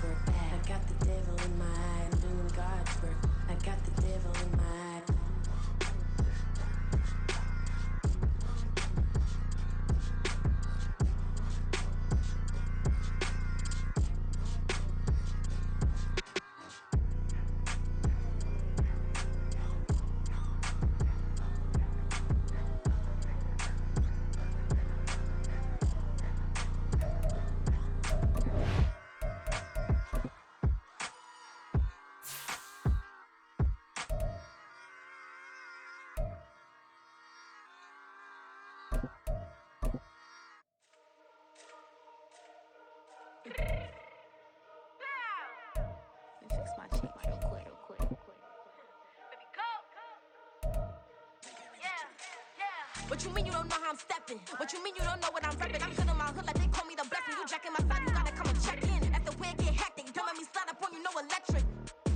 work. I got the devil in my eye, I'm doing God's work. I got the devil in my eye. Fix my cheek real quick. Baby, go. Yeah. What you mean you don't know how I'm stepping? What you mean you don't know what I'm repping? I'm good in my hood like they call me the blessing. You jacking my side, you gotta come and check in. That's the way it get hectic. Don't make me slide up on you, no electric.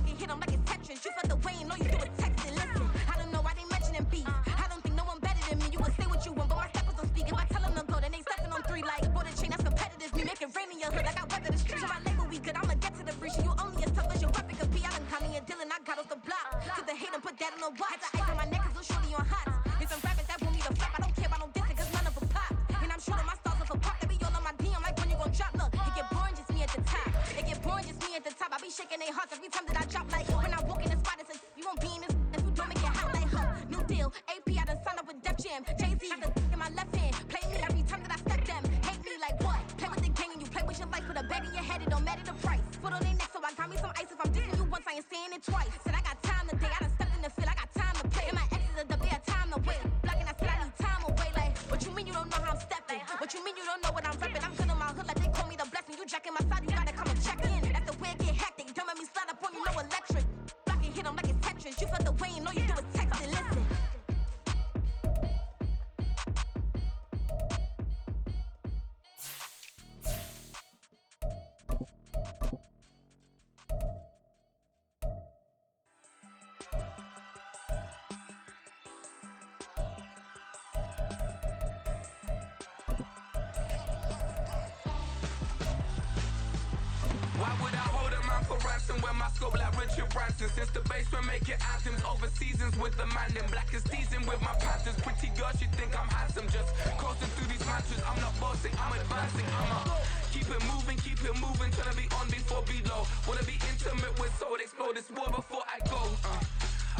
You hit them like it's Tetris. You felt the way and all you do is text it. Listen, I don't know why they mentioning beef. I don't think no one better than me. You can say what you want, but my steppers don't speak. If I tell them to go, then they stepping on 3 like border chain. That's competitive. Me making rain in your hood like I weather the streets. So my label we good. I'ma get to the breach. You only as tough as your weapon could be. I done Connie and Dylan. I got off the block. To the hate and put that on the watch. Had the ice on my neck 'cause little shorty on hot. There's some rappers that want me to flop. I don't care about no dissing 'cause none of them pop. And I'm shooting my stars off a pop. They be all on my DM like when you gon' drop. Look, it get boring just me at the top. It get boring just me at the top. I be shaking their hearts every time that I drop. Like when I walk in the spot, it says you won't be in this. If you don't make it hot like new deal. AP, I done signed up with Def Jam. Jay-Z got the in my left hand. Play me every time that I step them. Hate me like what? Play with the gang and you play with your life. Put a bag in your head, it don't matter the price. Foot on their neck, so I got me some ice. If I'm dissing you once, I ain't saying it twice. Said I got time today, I done stepped in the field, I got time to play. And my exes are the bare time to wait. Blocking, I said I need time away. Like, what you mean you don't know how I'm stepping? What you mean you don't know what I'm repping? I'm good in my hood like they call me the blessing. You jacking my side, you gotta come and check in. That's the way it get hectic. Don't make me slide up on you, no electric. Blocking, hit them like it's Tetris. You felt the way and all you do is text it. Listen. When my scope like Richard Branson. Since the basement making anthems over seasons with the man. Then black is seasoned with my panthers. Pretty girl, she think I'm handsome. Just coasting through these mantras. I'm not bossing, I'm advancing. Keep it moving. Tryna be on before below. Wanna be intimate with soul. Explore this war before I go.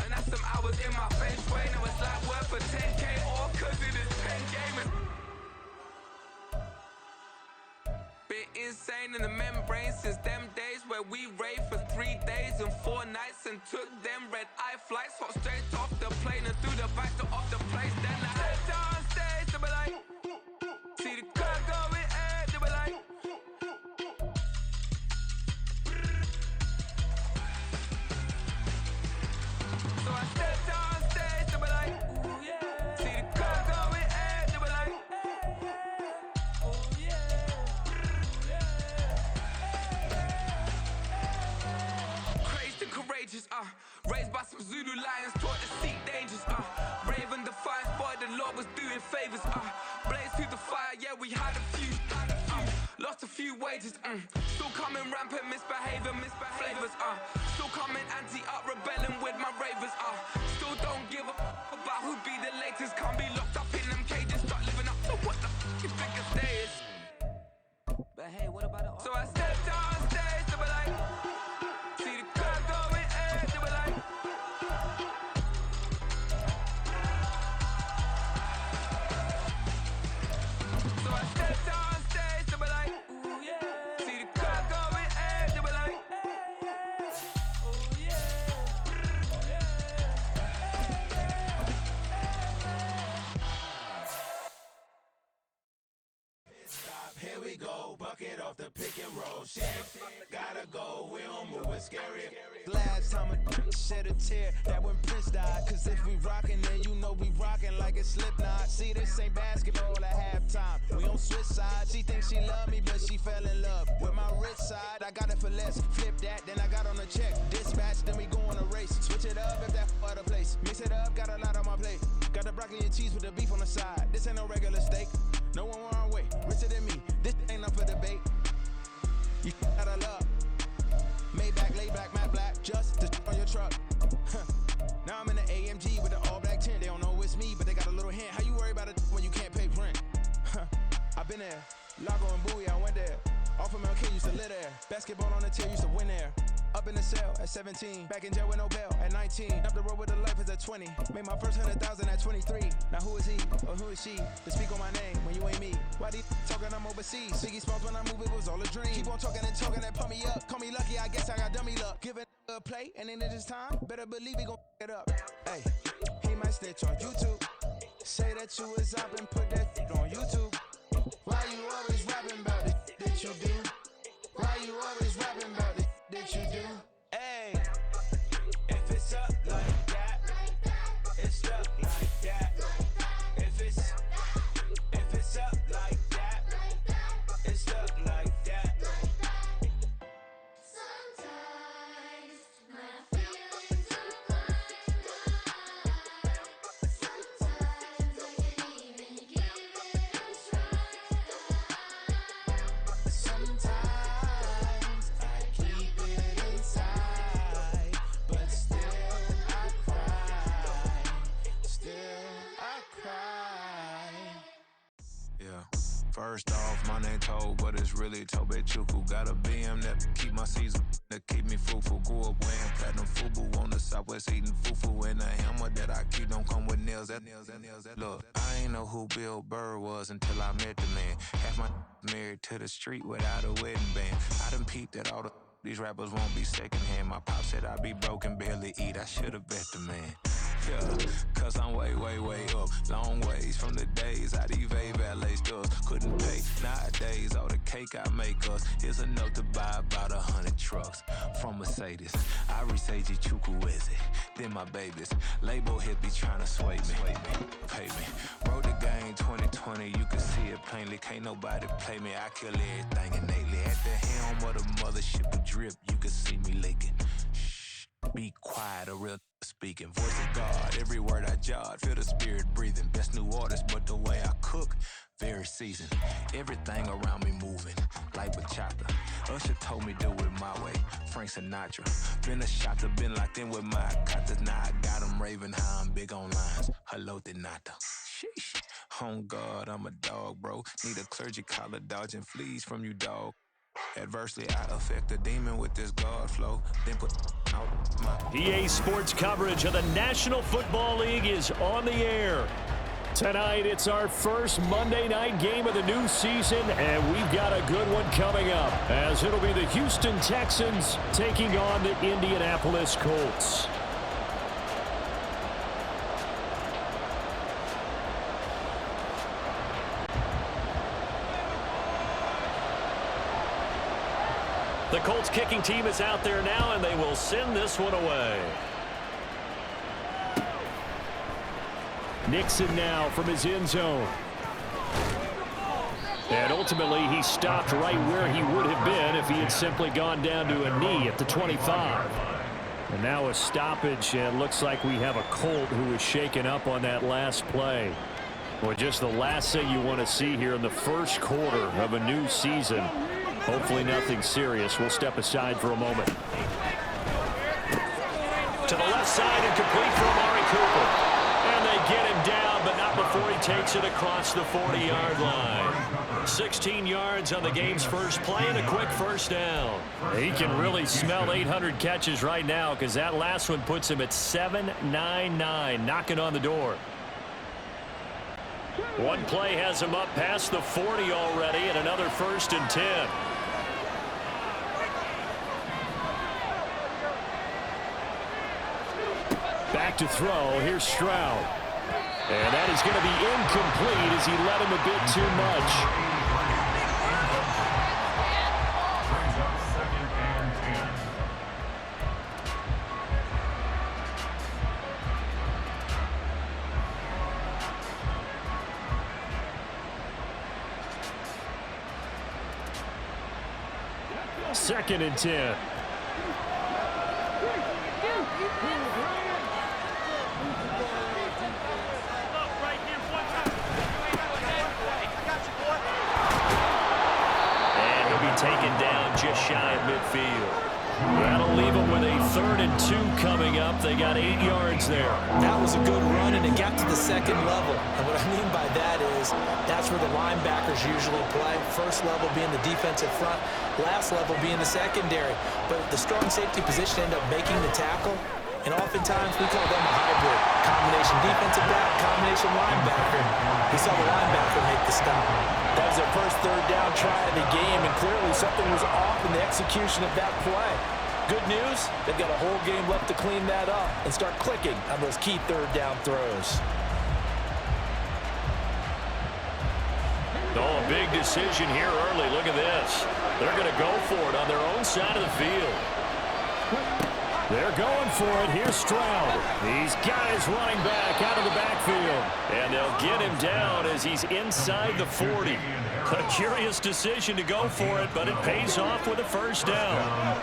And that's some hours in my feng shui. Now it's like worth for 10K or 'cause it is 10 gamers. Been insane in the membrane since them days where we raved for 3 days and 4 nights and took them red eye flights. Hot straight off the plane and through the back door of the place. Then I stepped on stage to be like, see the crowd going ahead to be like. So I stepped on stage to be like, ooh yeah. See the crowd going ahead to be like, oh yeah. Courageous, raised by some Zulu lions, taught to seek dangers, brave and defiant, boy, the Lord was doing favors, blaze through the fire, yeah, we had a few, lost a few wages, still coming rampant, misbehaving, flavors, still coming anti-up, rebelling with my ravers, still don't give a about who be the latest, can't be locked up in them cages, start living up to what the f you think a day is. But hey, what about it? So I stepped on stage to be like, see the crowd going ahead, they were like. So I stepped on stage, they were like, ooh yeah. See the crowd going ahead, they were like, oh yeah. Stop, here we go, bucket off the pick and roll. Shit, gotta go, we don't move, it's scary. Last time a shed a tear, that when Prince died. Cause if we rockin', then you know we rockin' like it's Slipknot. See, this ain't basketball at halftime. We on switch sides. She thinks she love me, but she fell in love with my rich side. I got it for less. Flip that, then I got on a check. Dispatch, then we go on a race. Switch it up if that other place. Mix it up, got a lot on my plate. Got the broccoli and cheese with the beef on the side. This ain't no regular steak. No one wrong way. Richer than me. This ain't up for debate. You gotta love. just to on your truck. Now I'm in the AMG with the all black tint. They don't know it's me, but they got a little hint. How you worry about it when you can't pay rent? I've been there. Lago and Bowie, I went there. Off of MLK, used to live there. Basketball on the tier, used to win there. Up in the cell at 17. Back in jail with no bail at 19. Up the road with the life is at 20. Made my first 100,000 at 23. Now who is he or who is she to speak on my name when you ain't me? Why they talking I'm overseas? Biggie Smalls when I move, it was all a dream. Keep on talking and pump me up. Call me lucky, I guess I got dummy luck. Give it a play and then it's time. Better believe he gon' it up. Hey, he might snitch on YouTube. Say that you was up and put that on YouTube. Why you always rapping about it that you do? Why you always rapping about it that you do? Hey, if it's up like that, it's up like that. If it's up like that, it's up like that. Sometimes my feelings are blind. Sometimes I can't even give it a try. Sometimes I keep it inside, but still I cry. Still I cry. Yeah. First off, my name Toad, but it's really Tobe Chuku. Got a BM that keep my season, that keep me fruitful. Grew up wearing platinum FUBU on the southwest eating fufu. And a hammer that I keep don't come with nails. Look, I ain't know who Bill Burr was until I met the man. Half my married to the street without a wedding band. I done peeped at all these rappers won't be secondhand. My pop said I'd be broken, barely eat. I should've bet the man. Yeah, cause I'm way up, long ways from the days I eBay valet stores couldn't pay. Nowadays, all the cake I make us is enough to buy about 100 trucks from Mercedes. I resage Chukwueze, then my babies. Label hit be trying to sway me, pay me. Wrote the game 2020, you can see it plainly. Can't nobody play me, I kill everything innately. At the helm of the mothership of drip, you can see me leaking. Shh, be quiet, a real speaking. Voice of God, every word I jot, feel the spirit breathing. Best new artist, but the way I cook, very seasoned. Everything around me moving, like bachata. Usher told me do it my way, Frank Sinatra. Been a shotter, been locked in with my katas. Now I got them raving how I'm big on lines. Hello, Denata. Sheesh. On God, I'm a dog, bro. Need a clergy collar, dodging fleas from you, dog. Adversely, I affect a demon with this God flow. Then put out my EA Sports coverage of the National Football League is on the air. Tonight, it's our first Monday night game of the new season, and we've got a good one coming up, as it'll be the Houston Texans taking on the Indianapolis Colts. The Colts kicking team is out there now, and they will send this one away. Nixon now from his end zone. And ultimately, he stopped right where he would have been if he had simply gone down to a knee at the 25. And now a stoppage, and it looks like we have a Colt who was shaken up on that last play. Well, just the last thing you want to see here in the first quarter of a new season. Hopefully nothing serious. We'll step aside for a moment. To the left side and complete for Amari Cooper. And they get him down, but not before he takes it across the 40-yard line. 16 yards on the game's first play and a quick first down. He can really smell 800 catches right now, because that last one puts him at 799, knocking on the door. One play has him up past the 40 already, and another 1st and 10. Back to throw. Here's Stroud. And that is going to be incomplete as he led him a bit too much. Second and 10. Taken down just shy of midfield. That'll leave them with a 3rd and 2 coming up. They got 8 yards there. That was a good run, and it got to the second level. And what I mean by that is that's where the linebackers usually play. First level being the defensive front, last level being the secondary. But the strong safety position ended up making the tackle. And oftentimes we call them a hybrid. Combination defensive back, combination linebacker. We saw the linebacker make the stop. That was their first 3rd down try of the game, and clearly something was off in the execution of that play. Good news, they've got a whole game left to clean that up and start clicking on those key 3rd down throws. Oh, a big decision here early. Look at this. They're going to go for it on their own side of the field. They're going for it. Here's Stroud. These guys running back out of the backfield. And they'll get him down as he's inside the 40. A curious decision to go for it, but it pays off with a 1st down.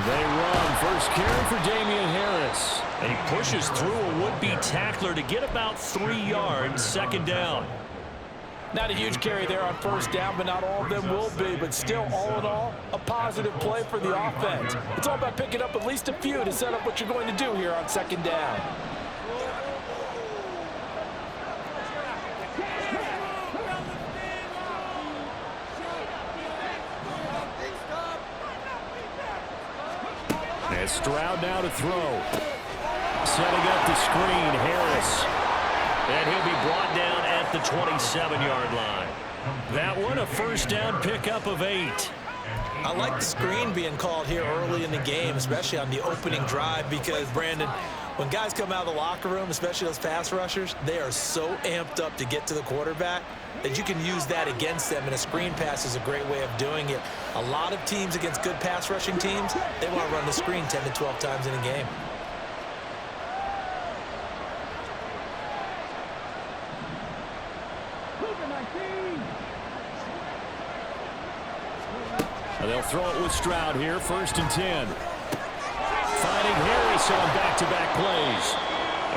They run. First carry for Damian Harris. And he pushes through a would-be tackler to get about 3 yards, 2nd down. Not a huge carry there on 1st down, but not all of them will be. But still, all in all, a positive play for the offense. It's all about picking up at least a few to set up what you're going to do here on 2nd down. And Stroud now to throw. Setting up the screen, Harris. And he'll be brought down at the 27-yard line. That one, a 1st down pickup of 8. I like the screen being called here early in the game, especially on the opening drive, because, Brandon, when guys come out of the locker room, especially those pass rushers, they are so amped up to get to the quarterback that you can use that against them, and a screen pass is a great way of doing it. A lot of teams against good pass rushing teams, they want to run the screen 10 to 12 times in a game. They'll throw it with Stroud here, 1st and 10. Finding Harris on back-to-back plays.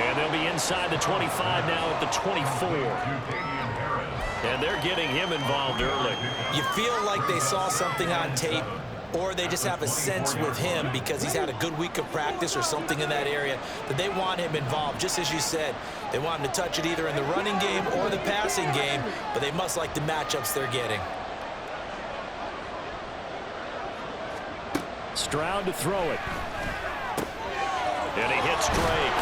And they'll be inside the 25 now at the 24. And they're getting him involved early. You feel like they saw something on tape, or they just have a sense with him because he's had a good week of practice or something in that area that they want him involved. Just as you said, they want him to touch it either in the running game or the passing game, but they must like the matchups they're getting. Stroud to throw it. And he hits Drake.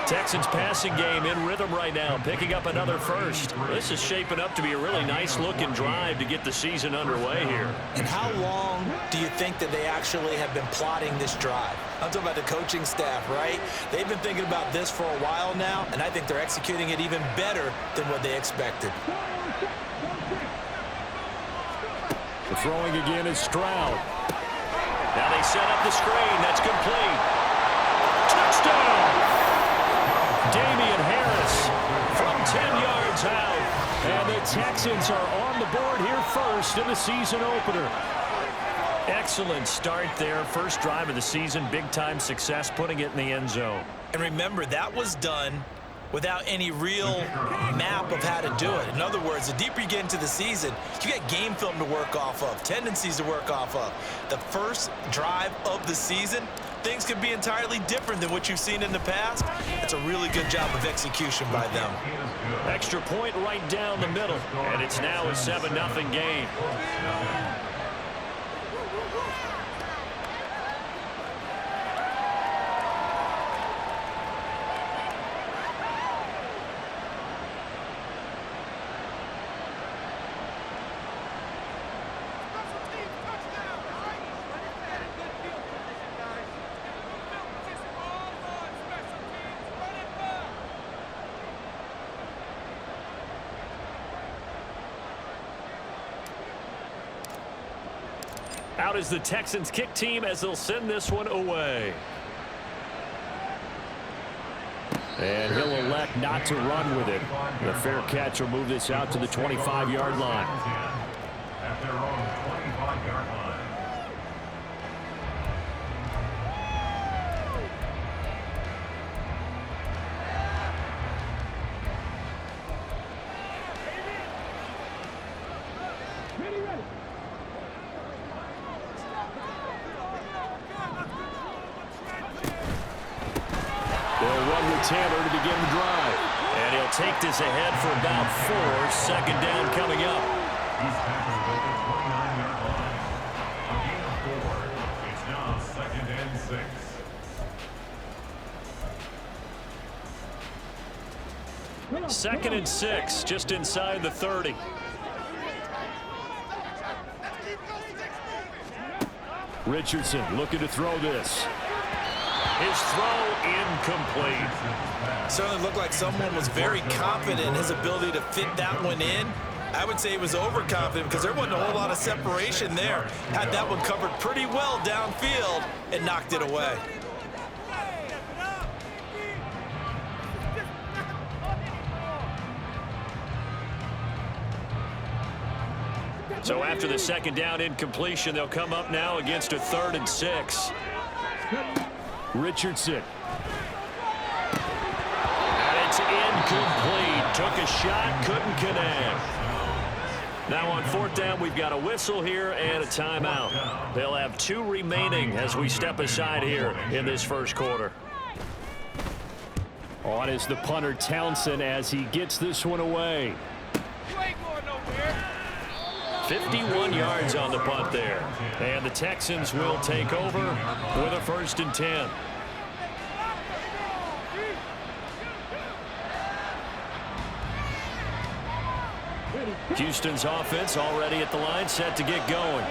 Texans passing game in rhythm right now, picking up another 1st. This is shaping up to be a really nice-looking drive to get the season underway here. And how long do you think that they actually have been plotting this drive? I'm talking about the coaching staff, right? They've been thinking about this for a while now, and I think they're executing it even better than what they expected. The throwing again is Stroud. Now they set up the screen. That's complete. Touchdown! Damian Harris from 10 yards out. And the Texans are on the board here first in the season opener. Excellent start there. First drive of the season. Big-time success putting it in the end zone. And remember, that was done without any real map of how to do it. In other words, the deeper you get into the season, you got game film to work off of, tendencies to work off of. The first drive of the season, things can be entirely different than what you've seen in the past. It's a really good job of execution by them. Extra point right down the middle, and it's now a 7-0 game. Out is the Texans kick team as they'll send this one away. And he'll elect not to run with it. The fair catch will move this out to the 25-yard line. At their own 25-yard Taylor to begin the drive. And he'll take this ahead for about 4. Second down coming up. These Packers at the 29-yard line. A gain of 4. It's now 2nd and 6. Second and 6, just inside the 30. Richardson looking to throw this. His throw incomplete. Certainly looked like someone was very confident in his ability to fit that one in. I would say he was overconfident because there wasn't a whole lot of separation there. Had that one covered pretty well downfield and knocked it away. So after the second down incompletion, they'll come up now against a 3rd and 6. Richardson. And it's incomplete. Took a shot, couldn't connect. Now on 4th down, we've got a whistle here and a timeout. They'll have 2 remaining as we step aside here in this first quarter. On is the punter Townsend as he gets this one away. 51 yards on the punt there. And the Texans will take over with a 1st and 10. Houston's offense already at the line, set to get going.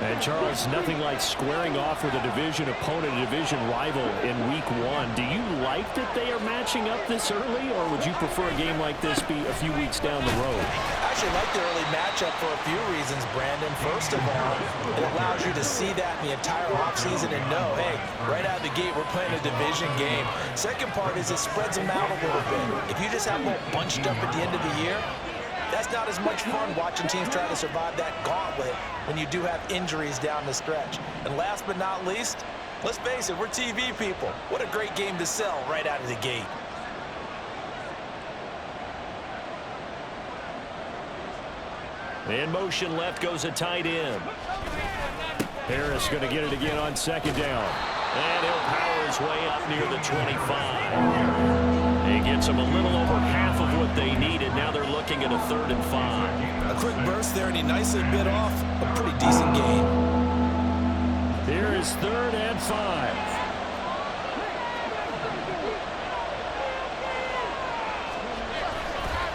And Charles, nothing like squaring off with a division opponent, a division rival in week 1. Do you like that they are matching up this early, or would you prefer a game like this be a few weeks down the road? I actually like the early matchup for a few reasons, Brandon. First of all, it allows you to see that in the entire offseason and know, hey, right out of the gate, we're playing a division game. Second part is it spreads them out a little bit. If you just have them all bunched up at the end of the year, that's not as much fun watching teams try to survive that gauntlet when you do have injuries down the stretch. And last but not least, let's face it, we're TV people. What a great game to sell right out of the gate. In motion left goes a tight end. Harris going to get it again on 2nd down. And he'll power his way up near the 25. He gets them a little over half of what they needed. Now they're looking at a 3rd and 5. A quick burst there, and he nicely bit off a pretty decent gain. Here is 3rd and 5.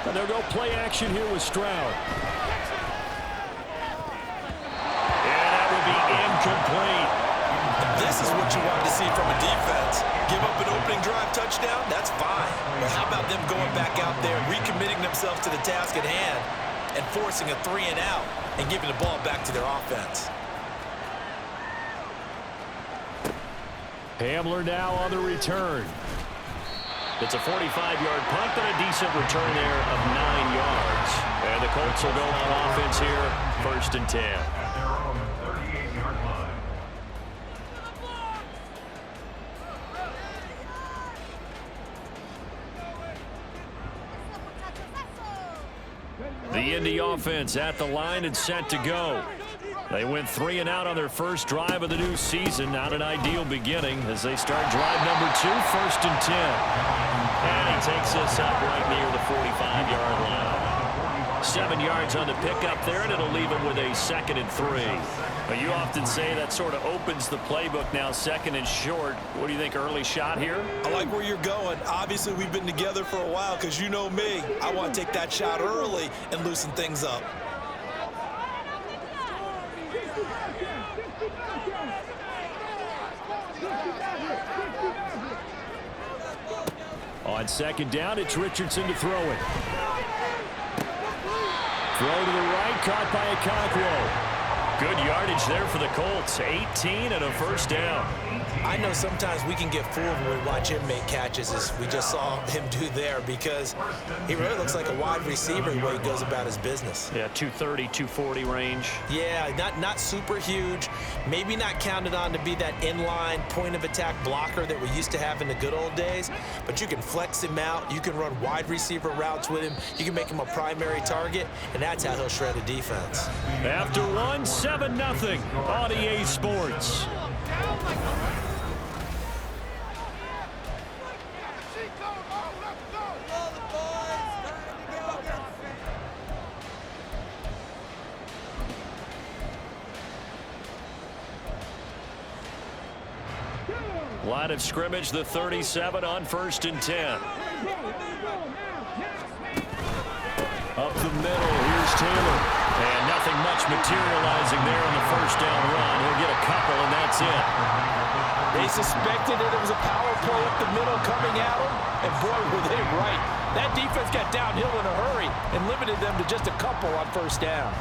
And they'll go play action here with Stroud. And that would be incomplete. This is what you want to see from a defense. Give up an opening drive touchdown, that's fine. But how about them going back out there, recommitting themselves to the task at hand, and forcing a 3 and out, and giving the ball back to their offense. Hamler now on the return. It's a 45-yard punt, but a decent return there of 9 yards. And the Colts will go on offense here, 1st and 10. At their own 38-yard line. The Indy offense at the line and set to go. They went 3 and out on their first drive of the new season. Not an ideal beginning as they start drive number 2, 1st and 10. And he takes this up right near the 45-yard line. 7 yards on the pickup there, and it'll leave him with a 2nd and 3. But you often say that sort of opens the playbook now, 2nd and short. What do you think, early shot here? I like where you're going. Obviously, we've been together for a while because you know me. I want to take that shot early and loosen things up. On 2nd down, it's Richardson to throw it. Throw to the right, caught by a Conqueror. Good yardage there for the Colts. 18 and a 1st down. I know sometimes we can get fooled when we watch him make catches, as we just saw him do there, because he really looks like a wide receiver the way he goes about his business. Yeah, 230, 240 range. Yeah, not super huge. Maybe not counted on to be that inline point-of-attack blocker that we used to have in the good old days, but you can flex him out. You can run wide receiver routes with him. You can make him a primary target, and that's how he'll shred a defense. After 7-0 on EA Sports. Line of scrimmage, the 37 on 1st and 10. Up the middle, here's Taylor. And nothing much materializing there on the first down run. He'll get a couple, and that's it. They suspected it was a power play up the middle coming at them, and boy, were they right. That defense got downhill in a hurry and limited them to just a couple on first down.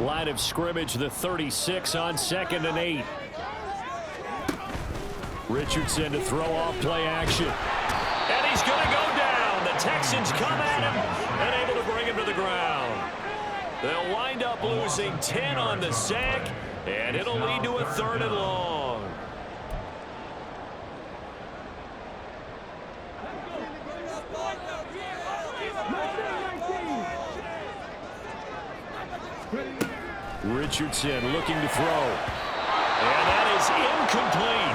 Line of scrimmage, the 36 on 2nd and 8. Richardson to throw off play action. And he's going to go down. The Texans come at him and able to bring him to the ground. They'll wind up losing 10 on the sack, and it'll lead to a 3rd and long. Richardson looking to throw. And that is incomplete.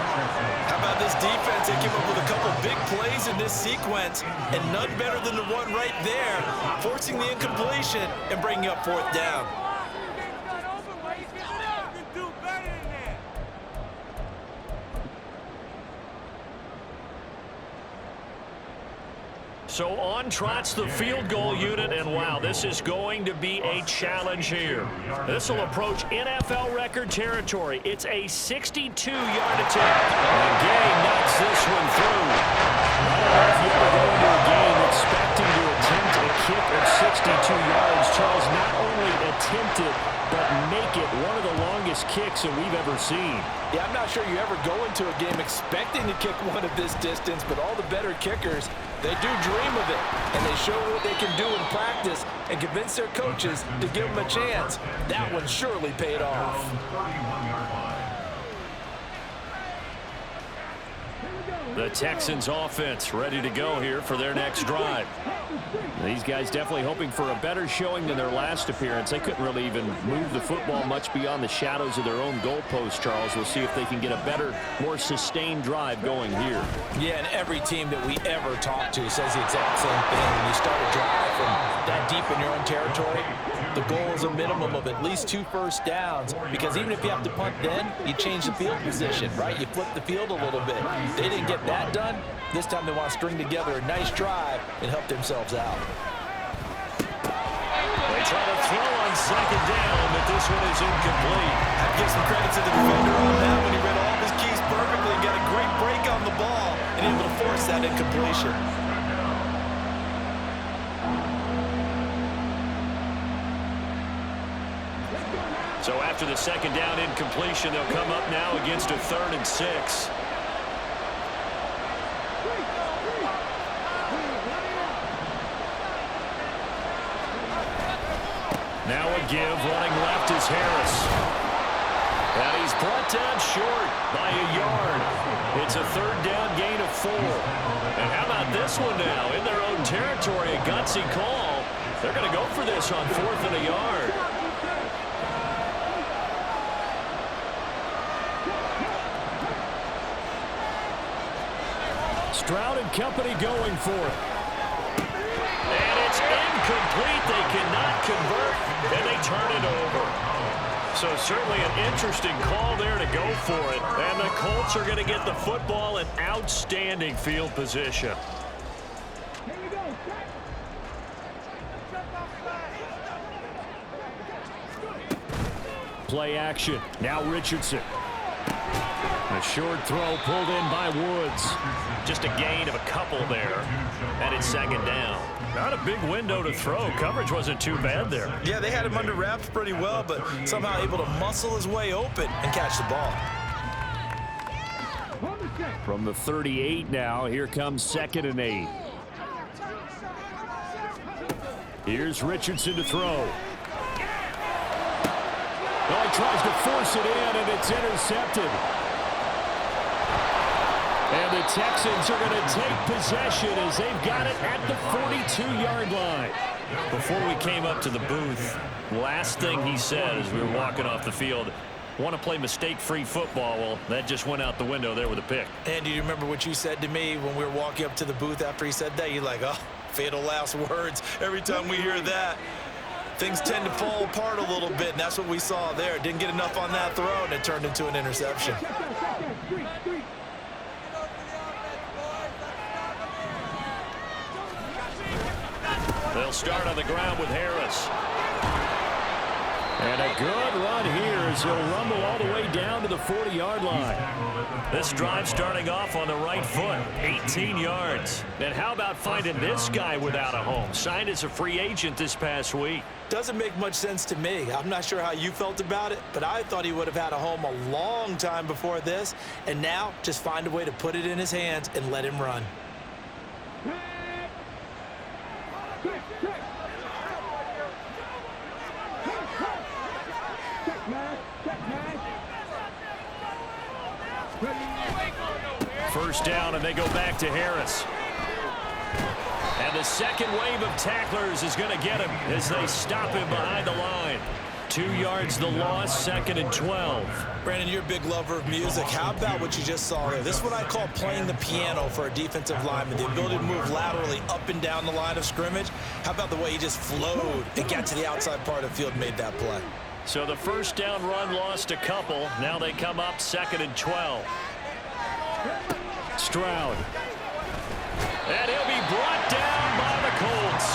How about this defense? They came up with a couple big plays in this sequence, and none better than the one right there, forcing the incompletion and bringing up 4th down. So on trots the field goal unit, and wow, this is going to be a challenge here. This will approach NFL record territory. It's a 62-yard attempt. And Gay knocks this one through. I don't know if you ever go into a game expecting to attempt a kick of 62 yards. Charles, not only attempt it, but make it one of the longest kicks that we've ever seen. Yeah, I'm not sure you ever go into a game expecting to kick one of this distance, but all the better kickers, they do dream of it, and they show what they can do in practice and convince their coaches to give them a chance. That one surely paid off. The Texans offense ready to go here for their next drive. These guys definitely hoping for a better showing than their last appearance. They couldn't really even move the football much beyond the shadows of their own goalpost, Charles. We'll see if they can get a better, more sustained drive going here. Yeah, and every team that we ever talk to says the exact same thing. When you start a drive from that deep in your own territory, the goal is a minimum of at least 2 first downs, because even if you have to punt then, you change the field position, right? You flip the field a little bit. They didn't get that done. This time they want to string together a nice drive and help themselves out. They try to throw on 2nd down, but this one is incomplete. I'd give some credit to the defender on that when he read all of his keys perfectly and got a great break on the ball and able to force that incompletion. So after the 2nd down incompletion, they'll come up now against a 3rd and 6. Now a give, running left is Harris. And he's brought down short by a yard. It's a 3rd down gain of 4. And how about this one now? In their own territory, a gutsy call. They're going to go for this on 4th and a yard. Stroud and company going for it. And it's incomplete. They cannot convert, and they turn it over. So certainly an interesting call there to go for it. And the Colts are going to get the football in outstanding field position. Play action. Now Richardson. A short throw pulled in by Woods. Just a gain of a couple there. And it's 2nd down. Not a big window to throw. Coverage wasn't too bad there. Yeah, they had him under wraps pretty well, but somehow able to muscle his way open and catch the ball. From the 38 now, here comes 2nd and 8. Here's Richardson to throw. Well, he tries to force it in, and it's intercepted. And the Texans are going to take possession as they've got it at the 42-yard line. Before we came up to the booth, last thing he said as we were walking off the field, want to play mistake-free football. Well, that just went out the window there with a pick. And do you remember what you said to me when we were walking up to the booth after he said that? You're like, oh, fatal last words every time we hear that. Things tend to fall apart a little bit, and that's what we saw there. Didn't get enough on that throw, and it turned into an interception. They'll start on the ground with Harris. And a good run here as he'll rumble all the way down to the 40-yard line. This drive starting off on the right foot, 18 yards. And how about finding this guy without a home? Signed as a free agent this past week. Doesn't make much sense to me. I'm not sure how you felt about it, but I thought he would have had a home a long time before this. And now, just find a way to put it in his hands and let him run. First down, and they go back to Harris. And the second wave of tacklers is going to get him as they stop him behind the line. 2 yards the loss, 2nd and 12. Brandon, you're a big lover of music. How about what you just saw there? This is what I call playing the piano for a defensive lineman. The ability to move laterally up and down the line of scrimmage. How about the way he just flowed and got to the outside part of the field and made that play? So the first down run lost a couple. Now they come up 2nd and 12. Stroud. And he'll be brought down by the Colts.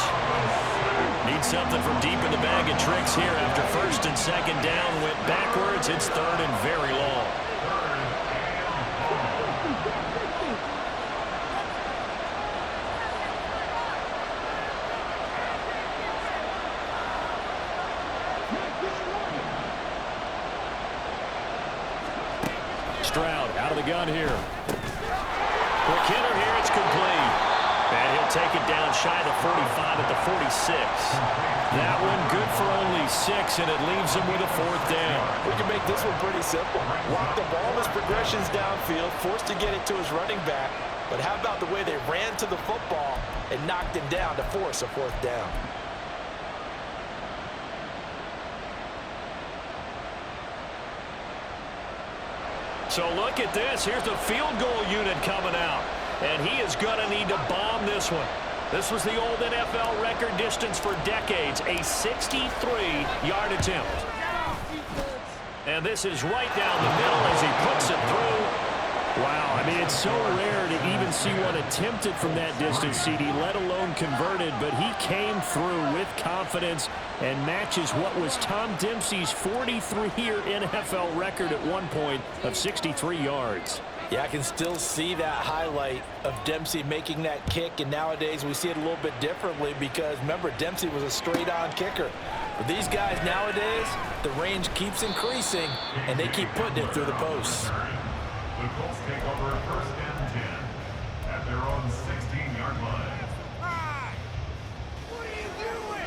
Need something from deep in the bag of tricks here after 1st and 2nd down. Went backwards. It's 3rd and very long. Stroud out of the gun here. McKinnon here, it's complete. And he'll take it down shy of the 45 at the 46. That one good for only 6, and it leaves him with a 4th down. We can make this one pretty simple. Walk the ball as progressions downfield, forced to get it to his running back. But how about the way they ran to the football and knocked him down to force a 4th down? So look at this. Here's the field goal unit coming out. And he is going to need to bomb this one. This was the old NFL record distance for decades, a 63-yard attempt. And this is right down the middle as he puts it through. Wow, I mean, it's so rare to even see one attempted from that distance, CD, let alone converted, but he came through with confidence and matches what was Tom Dempsey's 43-year NFL record at one point of 63 yards. Yeah, I can still see that highlight of Dempsey making that kick, and nowadays we see it a little bit differently because, remember, Dempsey was a straight-on kicker. But these guys nowadays, the range keeps increasing, and they keep putting it through the posts. The Colts take over 1st and 10 at their own 16-yard line. What are you doing?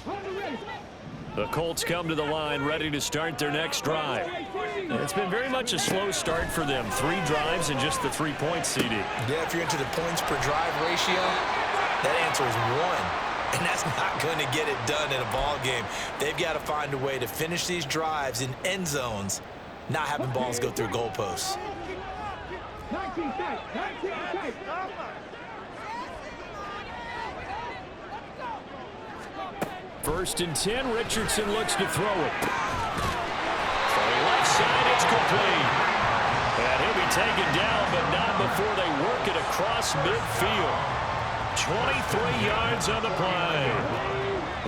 Are you kidding me? The Colts come to the line ready to start their next drive. And it's been very much a slow start for them. 3 drives and just the 3 points, CD. Yeah, if you're into the points per drive ratio, that answer is 1. And that's not going to get it done in a ball game. They've got to find a way to finish these drives in end zones, not having balls go through goalposts. First and 10, Richardson looks to throw it. For the left side, it's complete. And he'll be taken down, but not before they work it across midfield. 23 yards on the play.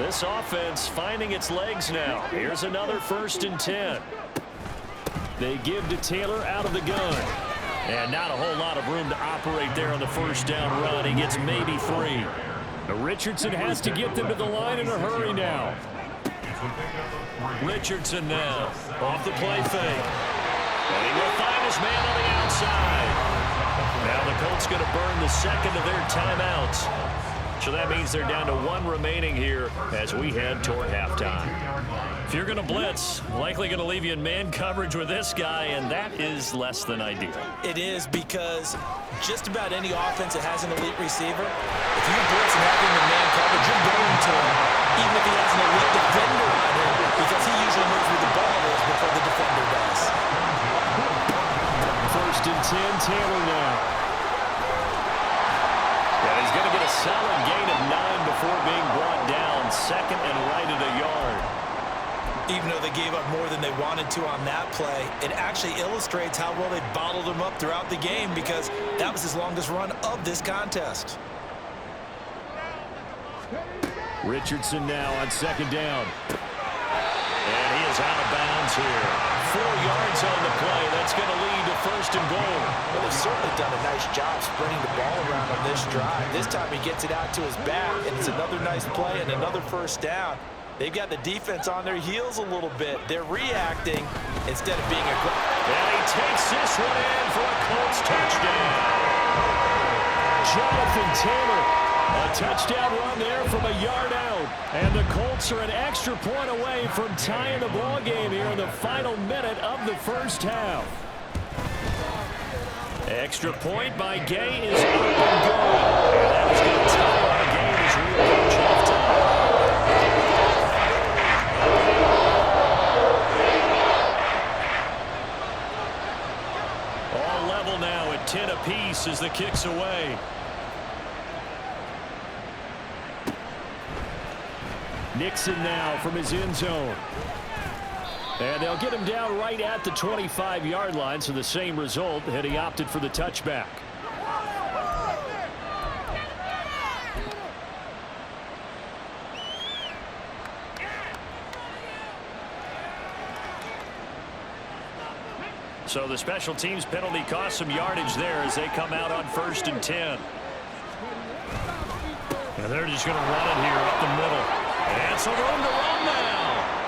This offense finding its legs now. Here's another 1st and 10. They give to Taylor out of the gun. And not a whole lot of room to operate there on the 1st down run. He gets maybe 3. Richardson has to get them to the line in a hurry now. Richardson now off the play fake. And he will find his man on the outside. Now the Colts going to burn the second of their timeouts. So that means they're down to 1 remaining here as we head toward halftime. If you're going to blitz, likely going to leave you in man coverage with this guy, and that is less than ideal. It is because just about any offense that has an elite receiver, if you blitz and have him in man coverage, you're going to him, even if he has an elite defender on him, because he usually knows where the ball is before the defender does. 1st and 10, Taylor now. solid gain of 9 before being brought down. Second and right at a yard. Even though they gave up more than they wanted to on that play, it actually illustrates how well they bottled him up throughout the game because that was his longest run of this contest. Richardson now on second down. And he is out of bounds here. 4 yards on the play. That's going to lead to first and goal. Well, they've certainly done a nice job sprinting the ball around on this drive. This time he gets it out to his back, and it's another nice play and another first down. They've got the defense on their heels a little bit. They're reacting instead of being aggressive. And he takes this one in for a Colts touchdown. Jonathan Taylor, a touchdown run there from a yard out. And the Colts are an extra point away from tying the ball game here in the final minute of the first half. Extra point by Gay is up and good. And that is going to tie our game as we approach halftime. All level now at 10 apiece as the kick's away. Nixon now from his end zone. And they'll get him down right at the 25-yard line, so the same result had he opted for the touchback. So the special teams penalty cost some yardage there as they come out on 1st and 10. And they're just going to run it here up the middle. And some room to run now.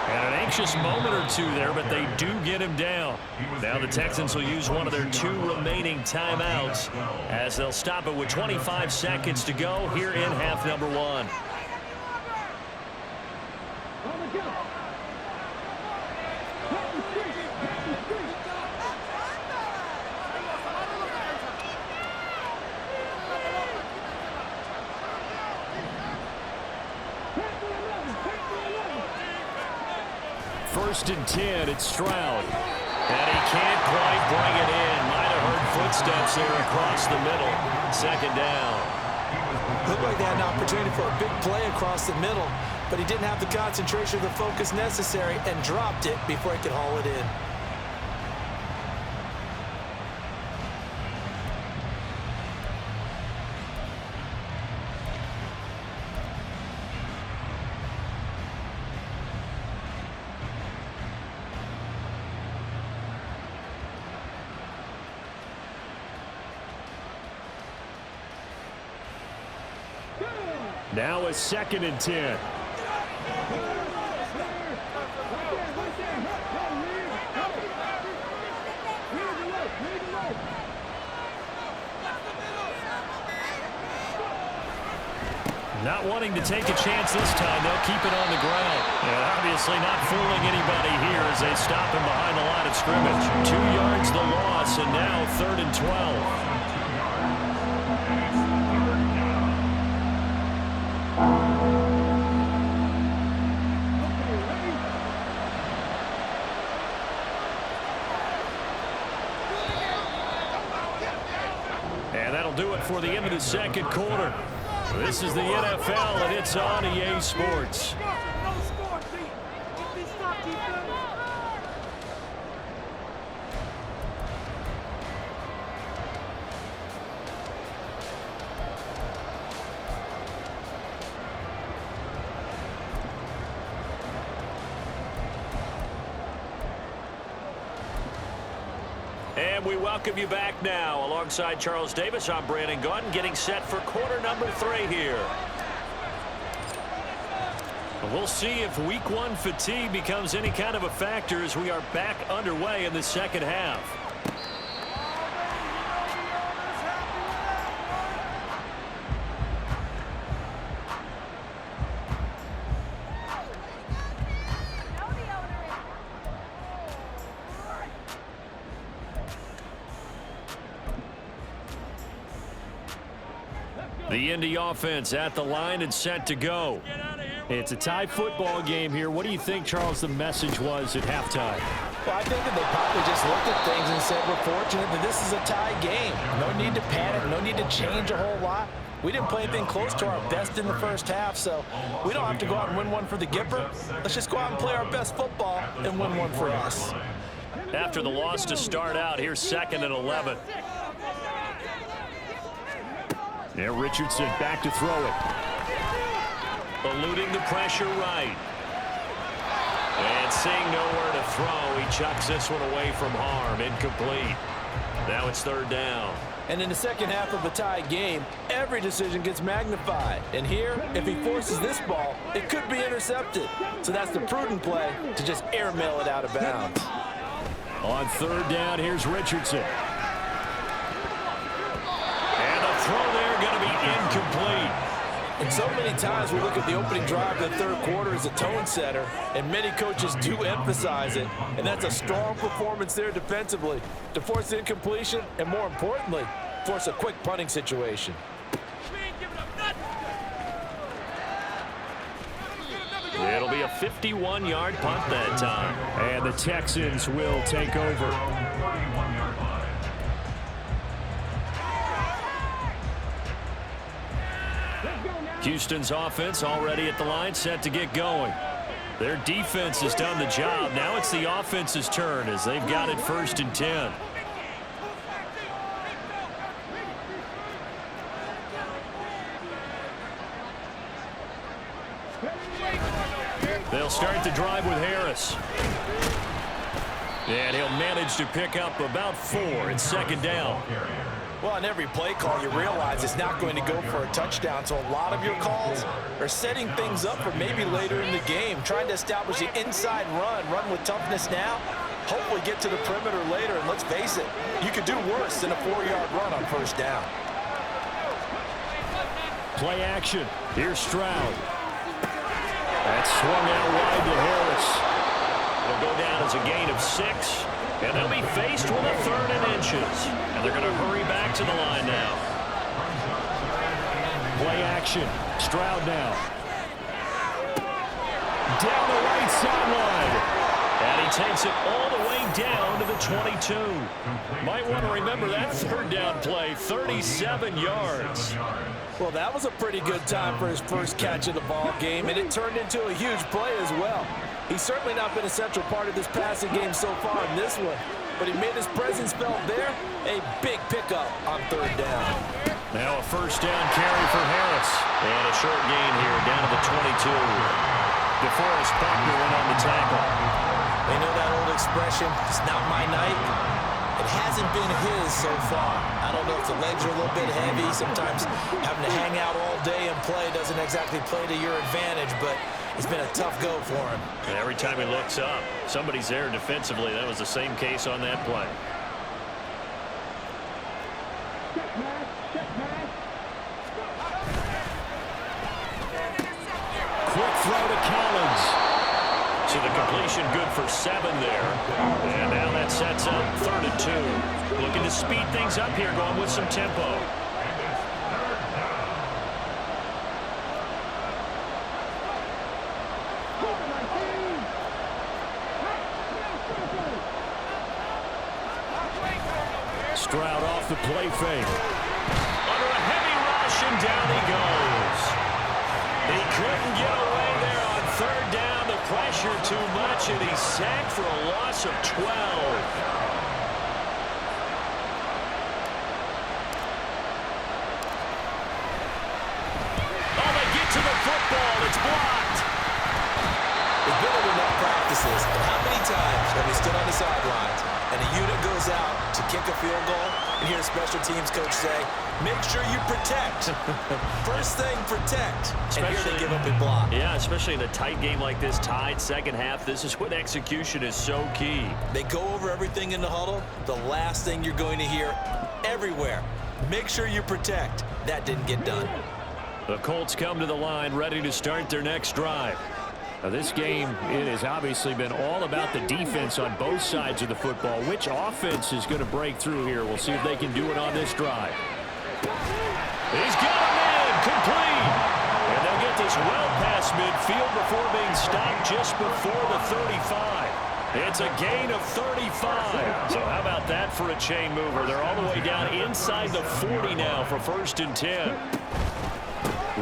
And an anxious moment or two there, but they do get him down. Now the Texans will use one of their 2 remaining timeouts as they'll stop it with 25 seconds to go here in half number 1. First and 10, it's Stroud. And he can't quite bring it in. Might have heard footsteps there across the middle. Second down. Looked like they had an opportunity for a big play across the middle, but he didn't have the concentration or the focus necessary and dropped it before he could haul it in. Now a 2nd and 10. Not wanting to take a chance this time, they'll keep it on the ground. And obviously not fooling anybody here as they stop him behind the line of scrimmage. 2 yards the loss, and now 3rd and 12. And that'll do it for the end of the 2nd quarter. This is the NFL, and it's on EA Sports. And we welcome you back now. Alongside Charles Davis, I'm Brandon Gunn, getting set for quarter number 3 here. We'll see if week 1 fatigue becomes any kind of a factor as we are back underway in the second half. The Indy offense at the line and set to go. It's a tie football game here. What do you think, Charles, the message was at halftime? Well, I think that they probably just looked at things and said, we're fortunate that this is a tie game. No need to panic, no need to change a whole lot. We didn't play anything close to our best in the first half, so we don't have to go out and win one for the Gipper. Let's just go out and play our best football and win one for us. After the loss to start out, here's 2nd and 11. Now Richardson back to throw it. Eluding the pressure right. And seeing nowhere to throw, he chucks this one away from harm. Incomplete. Now it's 3rd down. And in the second half of a tie game, every decision gets magnified. And here, if he forces this ball, it could be intercepted. So that's the prudent play to just airmail it out of bounds. On 3rd down, here's Richardson. And the throw there going to be incomplete. And so many times we look at the opening drive of the 3rd quarter as a tone setter, and many coaches do emphasize it. And that's a strong performance there defensively to force incompletion and, more importantly, force a quick punting situation. It'll be a 51-yard punt that time. And the Texans will take over. Houston's offense already at the line, set to get going. Their defense has done the job. Now it's the offense's turn as they've got it 1st and 10. They'll start the drive with Harris. And he'll manage to pick up about 4 at 2nd down. Well, on every play call, you realize it's not going to go for a touchdown. So a lot of your calls are setting things up for maybe later in the game, trying to establish the inside run with toughness now, hopefully get to the perimeter later. And let's face it, you could do worse than a 4-yard run on 1st down. Play action. Here's Stroud. That's swung out wide to Harris. It'll go down as a gain of 6. And they'll be faced with a 3rd and inches. And they're going to hurry back to the line now. Play action. Stroud now. Down the right sideline. And he takes it all the way down to the 22. Might want to remember that 3rd down play, 37 yards. Well, that was a pretty good time for his first catch of the ball game, and it turned into a huge play as well. He's certainly not been a central part of this passing game so far in this one, but he made his presence felt there. A big pickup on 3rd down. Now a 1st down carry for Harris. And a short gain here down to the 22. DeForest Buckner went on the tackle. They know that old expression, it's not my night. It hasn't been his so far. I don't know if the legs are a little bit heavy. Sometimes having to hang out all day and play doesn't exactly play to your advantage, but it's been a tough go for him. And every time he looks up, somebody's there defensively. That was the same case on that play. Quick throw to Collins. So the completion good for 7 there. And now that sets up 3rd and 2. Looking to speed things up here, going with some tempo. Stroud off the play fake. Under a heavy rush, and down he goes. He couldn't get away there on 3rd down. The pressure too much, and he's sacked for a loss of 12. Oh, they get to the football. It's blocked. We've been in enough practices, and how many times have we stood on the sidelines and a unit goes out to kick a field goal, and hear a special teams coach say, make sure you protect. First thing, protect. And here they give up and block. Yeah, especially in a tight game like this, tied 2nd half. This is when execution is so key. They go over everything in the huddle. The last thing you're going to hear everywhere, make sure you protect. That didn't get done. The Colts come to the line, ready to start their next drive. Now, this game, it has obviously been all about the defense on both sides of the football. Which offense is going to break through here? We'll see if they can do it on this drive. He's got him in, complete. And they'll get this well past midfield before being stopped just before the 35. It's a gain of 35. So how about that for a chain mover? They're all the way down inside the 40 now for 1st and 10.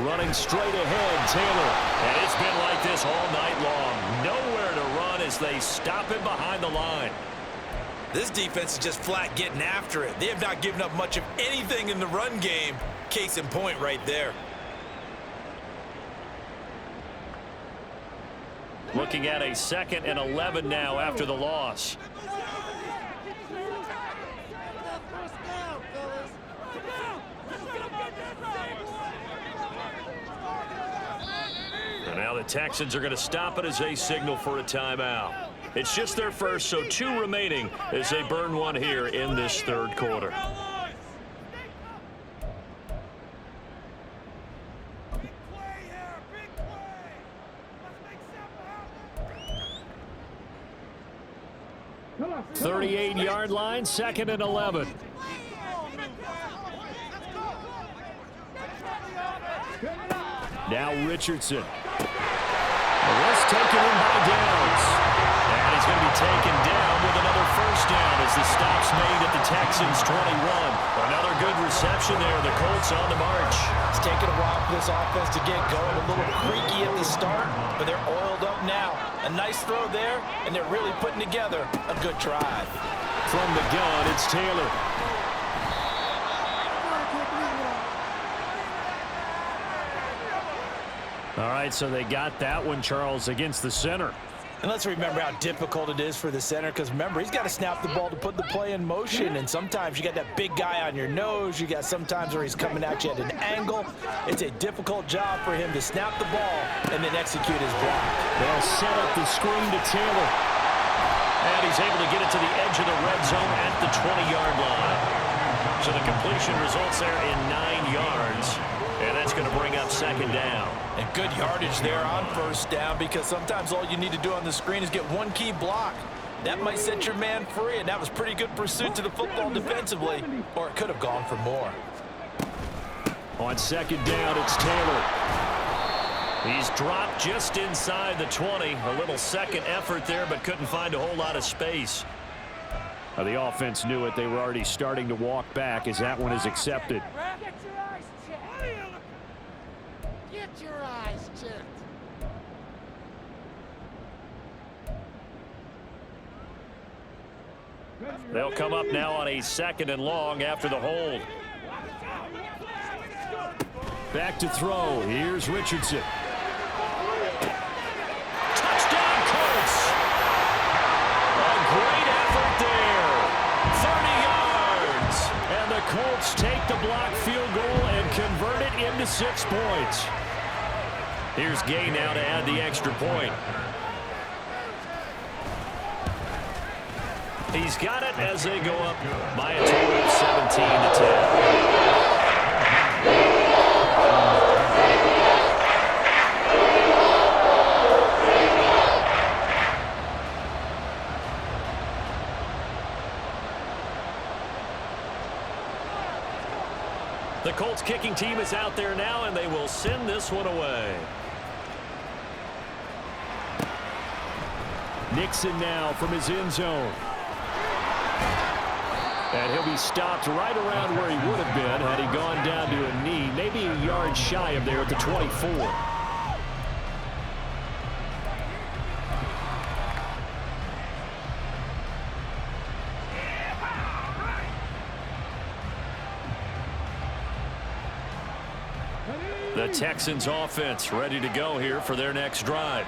Running straight ahead, Taylor. And it's been like this all night long. Nowhere to run as they stop him behind the line. This defense is just flat getting after it. They have not given up much of anything in the run game. Case in point right there. Looking at a 2nd and 11 now after the loss. And now the Texans are going to stop it as they signal for a timeout. It's just their first, so 2 remaining as they burn one here in this 3rd quarter. The 38-yard line, 2nd and 11. Now Richardson. Let's take it in by Downs. And he's going to be taken down with another first down as the stop's made at the Texans' 21. Another good reception there. The Colts on the march. It's taken a while for this offense to get going. A little creaky at the start, but they're oiled up now. A nice throw there, and they're really putting together a good drive. From the gun, it's Taylor. All right, so they got that one, Charles, against the center. And let's remember how difficult it is for the center, because remember, he's got to snap the ball to put the play in motion, and sometimes you got that big guy on your nose. You got sometimes where he's coming at you at an angle. It's a difficult job for him to snap the ball and then execute his block. They'll set up the screen to Taylor. And he's able to get it to the edge of the red zone at the 20-yard line. So the completion results there in 9 yards. And that's going to bring up 2nd down. And good yardage there on 1st down, because sometimes all you need to do on the screen is get one key block. That might set your man free, and that was pretty good pursuit to the football defensively, or it could have gone for more. On 2nd down, it's Taylor. He's dropped just inside the 20. A little second effort there, but couldn't find a whole lot of space. The offense knew it. They were already starting to walk back as that one is accepted. Get your eyes checked. They'll come up now on a 2nd and long after the hold. Back to throw. Here's Richardson. Touchdown, Colts. A great effort there. 30 yards. And the Colts take the block field goal and convert it into 6 points. Here's Gay now to add the extra point. He's got it as they go up by a total of 17-10. The Colts kicking team is out there now, and they will send this one away. Nixon now from his end zone. And he'll be stopped right around where he would have been had he gone down to a knee, maybe a yard shy of there at the 24. The Texans offense ready to go here for their next drive.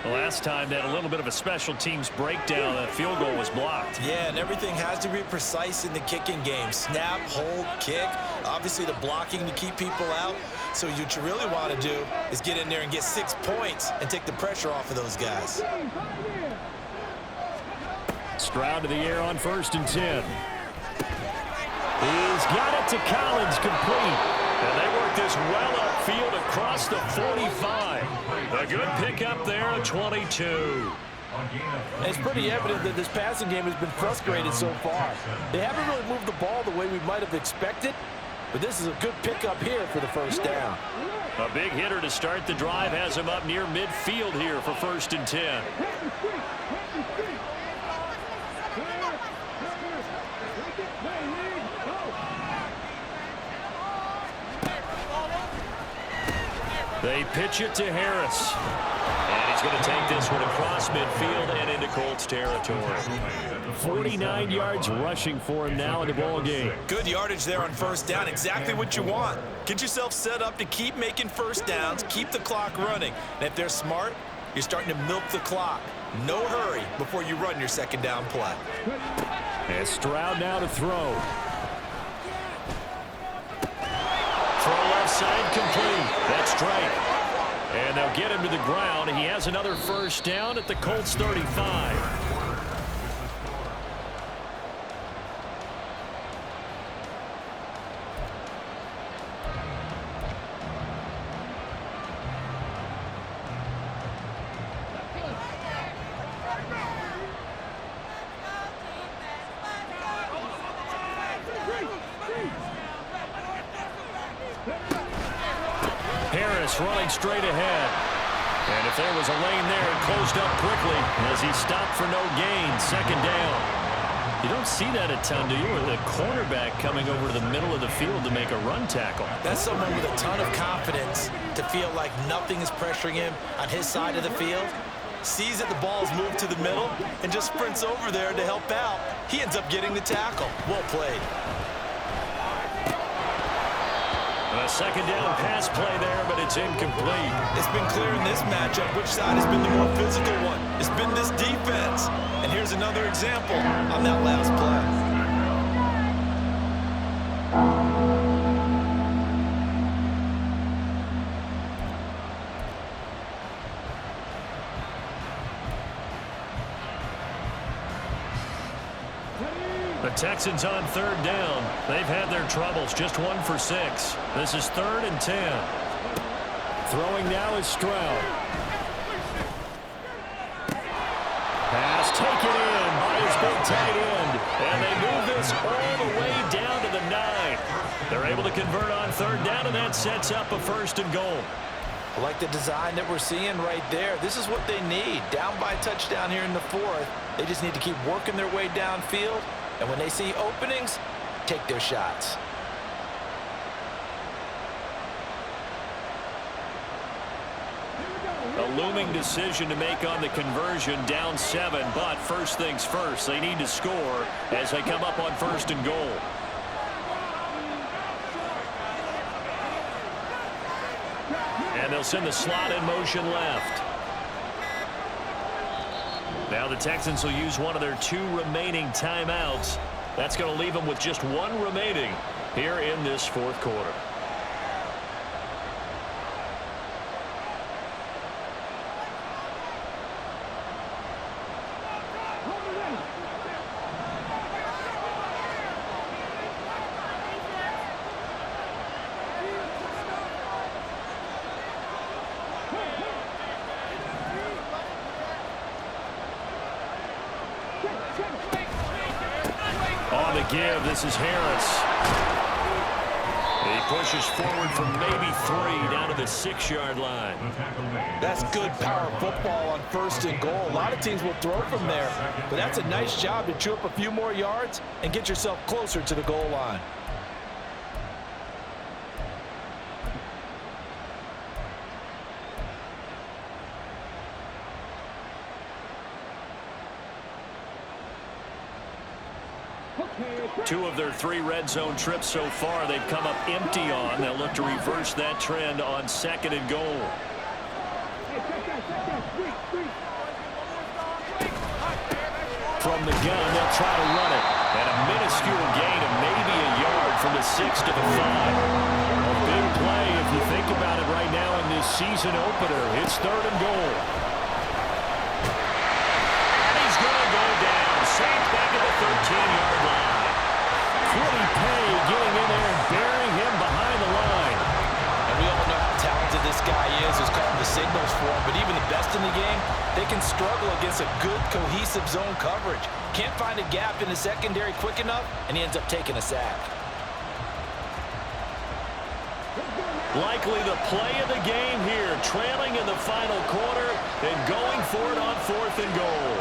The last time they had a little bit of a special teams breakdown, that field goal was blocked. Yeah, and everything has to be precise in the kicking game. Snap, hold, kick. Obviously the blocking to keep people out. So what you really want to do is get in there and get 6 points and take the pressure off of those guys. Stroud to the air on 1st and 10. He's got it to Collins, complete. And they work this well upfield across the 45. A good pickup there at 22. And it's pretty evident that this passing game has been frustrated so far. They haven't really moved the ball the way we might have expected, but this is a good pickup here for the 1st down. A big hitter to start the drive has him up near midfield here for 1st and 10. They pitch it to Harris. And he's going to take this one across midfield and into Colts territory. 49 yards rushing for him now in the ball game. Good yardage there on first down. Exactly what you want. Get yourself set up to keep making first downs, keep the clock running. And if they're smart, you're starting to milk the clock. No hurry before you run your second down play. And Stroud now to throw. Throw left side complete. That's straight. And they'll get him to the ground. He has another first down at the Colts 35. Harris running straight ahead. And if there was a lane there, it closed up quickly as he stopped for no gain. Second down. You don't see that a ton, do you? Or the cornerback coming over to the middle of the field to make a run tackle. That's someone with a ton of confidence to feel like nothing is pressuring him on his side of the field. Sees that the ball's moved to the middle and just sprints over there to help out. He ends up getting the tackle. Well played. A second down pass play there, but it's incomplete. It's been clear in this matchup which side has been the more physical one. It's been this defense. And here's another example on that last play. The Texans on third down. They've had their troubles, just 1 for 6. This is 3rd and 10. Throwing now is Stroud. Pass taken in by his big tight end. And they move this all the way down to the 9. They're able to convert on third down, and that sets up a 1st and goal. I like the design that we're seeing right there. This is what they need. Down by a touchdown here in the 4th. They just need to keep working their way downfield. And when they see openings, take their shots. A looming decision to make on the conversion, down 7. But first things first, they need to score as they come up on 1st and goal. And they'll send the slot in motion left. Now the Texans will use one of their 2 remaining timeouts. That's going to leave them with just 1 remaining here in this 4th quarter. On the give, this is Harris. He pushes forward from maybe 3 down to the 6-yard line. That's good power football on 1st and goal. A lot of teams will throw from there, but that's a nice job to chew up a few more yards and get yourself closer to the goal line. Two of their 3 red zone trips so far, they've come up empty on. They'll look to reverse that trend on 2nd and goal. From the gun, they'll try to run it. And a minuscule gain of maybe a yard from the 6 to the 5. A big play if you think about it right now in this season opener. It's 3rd and goal. And he's going to go down. Sacked back at the 13-yard line. Quiddy Pay getting in there and burying him behind the line. And we all know how talented this guy is, who's calling the signals for him. But even the best in the game, they can struggle against a good, cohesive zone coverage. Can't find a gap in the secondary quick enough, and he ends up taking a sack. Likely the play of the game here, trailing in the final quarter and going for it on 4th and goal.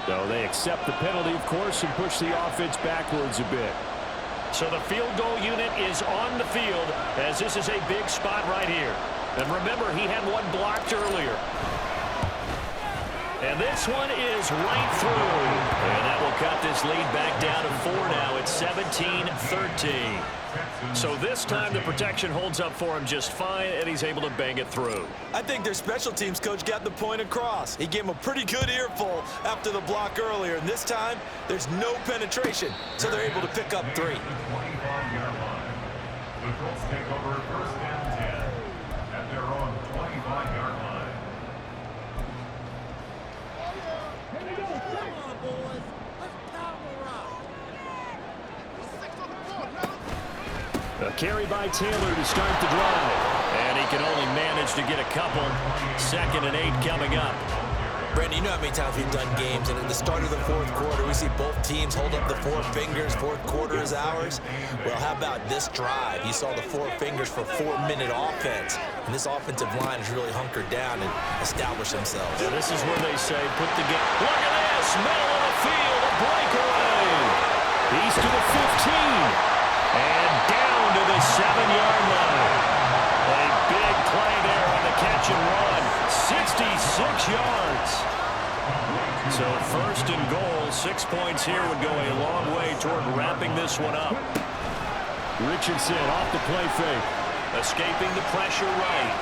So they accept the penalty, of course, and push the offense backwards a bit. So the field goal unit is on the field as this is a big spot right here. And remember, he had one blocked earlier. And this one is right through. And that will cut this lead back down to 4 now. It's 17-13. So this time the protection holds up for him just fine, and he's able to bang it through. I think their special teams coach got the point across. He gave him a pretty good earful after the block earlier. And this time, there's no penetration, so they're able to pick up 3. The Colts take over first and 10 at their own 25-yard line. A carry by Taylor to start the drive. And he can only manage to get a couple. 2nd and 8 coming up. Brandon, you know how many times we've done games, and at the start of the fourth quarter, we see both teams hold up the 4 fingers. Fourth quarter is ours. Well, how about this drive? You saw the 4 fingers for 4-minute offense, and this offensive line has really hunkered down and established themselves. Yeah, this is where they say, put the game. Look at this, middle of the field, a breakaway. He's to the 15, and down to the 7-yard line. A big play there on the catch and run. 66 yards. So 1st and goal, 6 points here would go a long way toward wrapping this one up. Richardson off the play fake. Escaping the pressure right.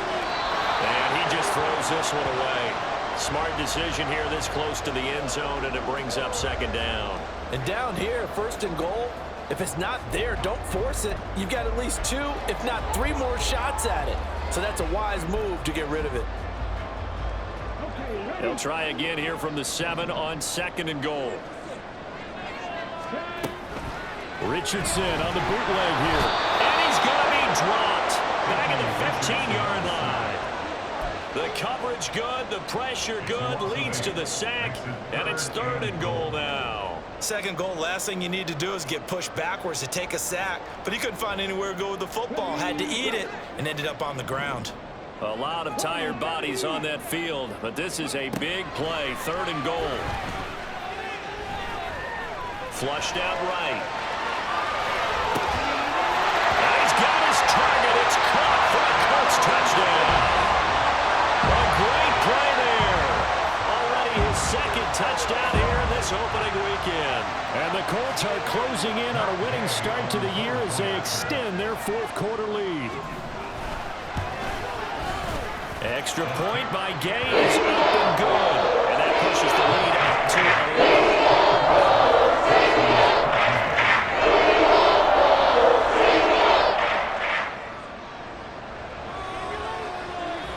And he just throws this one away. Smart decision here this close to the end zone, and it brings up 2nd down. And down here, 1st and goal, if it's not there, don't force it. You've got at least 2, if not 3 more shots at it. So that's a wise move to get rid of it. They'll try again here from the 7 on 2nd and goal. Richardson on the bootleg here. And he's going to be dropped back at the 15-yard line. The coverage good, the pressure good, leads to the sack, and it's 3rd and goal now. 2nd goal, last thing you need to do is get pushed backwards to take a sack. But he couldn't find anywhere to go with the football, had to eat it, and ended up on the ground. A lot of tired bodies on that field, but this is a big play, 3rd and goal. Flushed out right. And he's got his target. It's caught for a Colts touchdown. A great play there. Already his 2nd touchdown here in this opening weekend. And the Colts are closing in on a winning start to the year as they extend their 4th quarter lead. Extra point by Gay is up and good. And that pushes the lead out to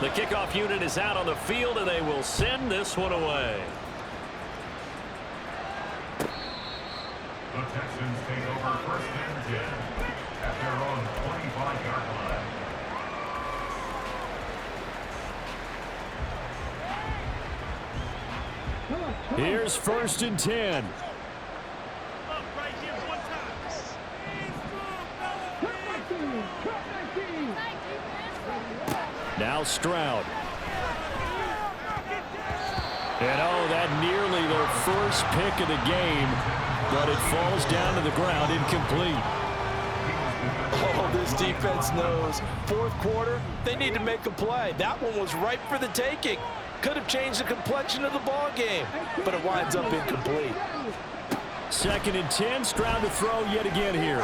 11. The kickoff unit is out on the field, and they will send this one away. The Texans take over first and 10 at their own 25-yard line. Here's 1st and 10. Now Stroud. And that nearly their first pick of the game, but it falls down to the ground incomplete. Oh, this defense knows. 4th quarter, they need to make a play. That one was ripe for the taking. Could have changed the complexion of the ball game, but it winds up incomplete. 2nd and 10, Stroud to throw yet again here.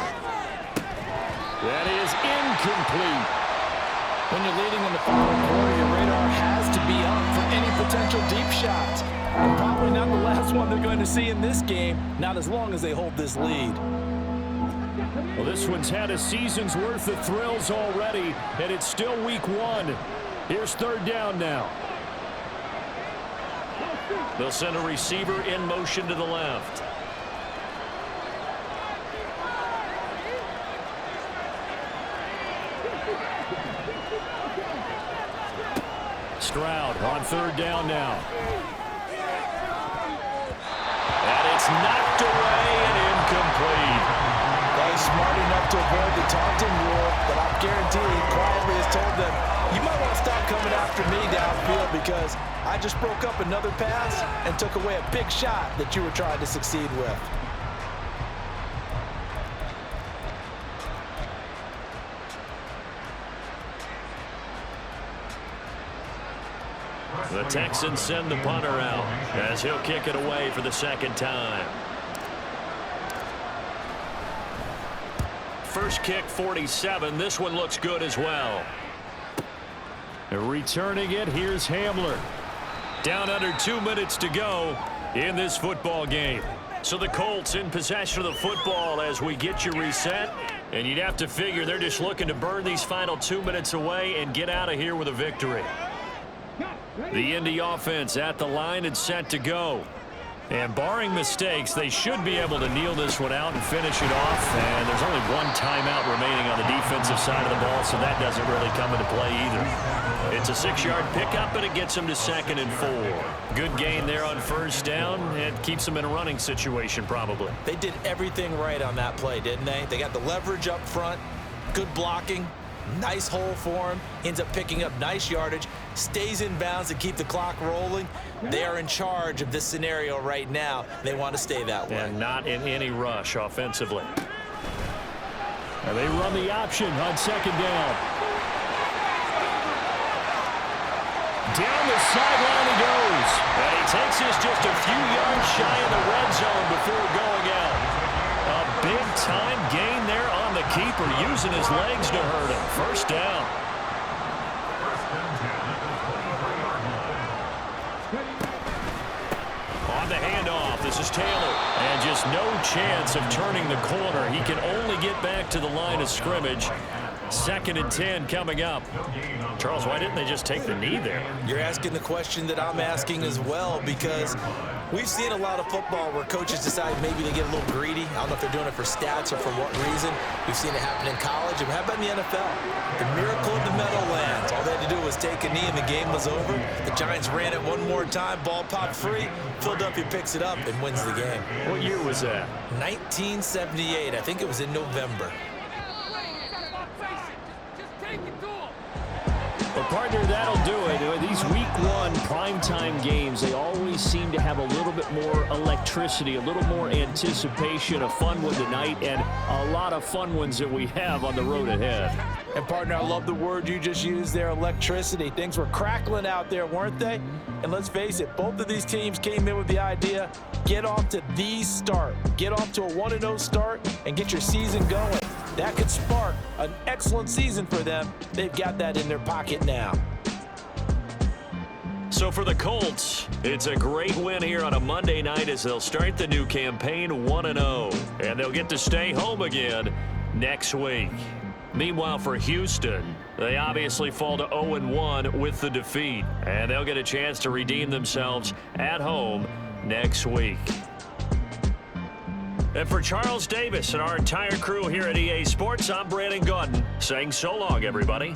That is incomplete. When you're leading in the final quarter, your radar has to be up for any potential deep shots. And probably not the last one they're going to see in this game, not as long as they hold this lead. Well, this one's had a season's worth of thrills already, and it's still week 1. Here's 3rd down now. They'll send a receiver in motion to the left. Stroud on 3rd down now. And it's knocked away and incomplete. Well, he smart enough to avoid the taunting rule, but I guarantee he quietly has told them, you might want to stop coming after me downfield because I just broke up another pass and took away a big shot that you were trying to succeed with. The Texans send the punter out as he'll kick it away for the second time. First kick, 47. This one looks good as well. Returning it, here's Hamler. Down under 2 minutes to go in this football game. So the Colts in possession of the football as we get you reset. And you'd have to figure they're just looking to burn these final 2 minutes away and get out of here with a victory. The Indy offense at the line and set to go. And barring mistakes, they should be able to kneel this one out and finish it off. And there's only one timeout remaining on the defensive side of the ball, so that doesn't really come into play either. It's a 6-yard pickup, and it gets them to 2nd and 4. Good gain there on first down. It keeps them in a running situation probably. They did everything right on that play, didn't they? They got the leverage up front, good blocking, nice hole for him, ends up picking up nice yardage, stays in bounds to keep the clock rolling. They are in charge of this scenario right now. They want to stay that way. And not in any rush offensively. And they run the option on second down. Down the sideline he goes. And he takes this just a few yards shy of the red zone before going out. A big-time gain there on the keeper, using his legs to hurt him. First down. On the handoff, this is Taylor. And just no chance of turning the corner. He can only get back to the line of scrimmage. 2nd and 10 coming up. Charles, why didn't they just take the knee there? You're asking the question that I'm asking as well, because we've seen a lot of football where coaches decide maybe they get a little greedy. I don't know if they're doing it for stats or for what reason. We've seen it happen in college. And how about in the NFL? The miracle of the Meadowlands. All they had to do was take a knee and the game was over. The Giants ran it one more time. Ball popped free. Philadelphia picks it up and wins the game. What year was that? 1978. I think it was in November. Well, partner, that'll do it. These week one primetime games, they always seem to have a little bit more electricity, a little more anticipation, a fun one tonight, and a lot of fun ones that we have on the road ahead. And, partner, I love the word you just used there, electricity. Things were crackling out there, weren't they? And let's face it, both of these teams came in with the idea, get off to the start. Get off to a 1-0 start and get your season going. That could spark an excellent season for them. They've got that in their pocket now. So for the Colts, it's a great win here on a Monday night as they'll start the new campaign 1-0. And they'll get to stay home again next week. Meanwhile, for Houston, they obviously fall to 0-1 with the defeat. And they'll get a chance to redeem themselves at home next week. And for Charles Davis and our entire crew here at EA Sports, I'm Brandon Gaudin saying so long, everybody.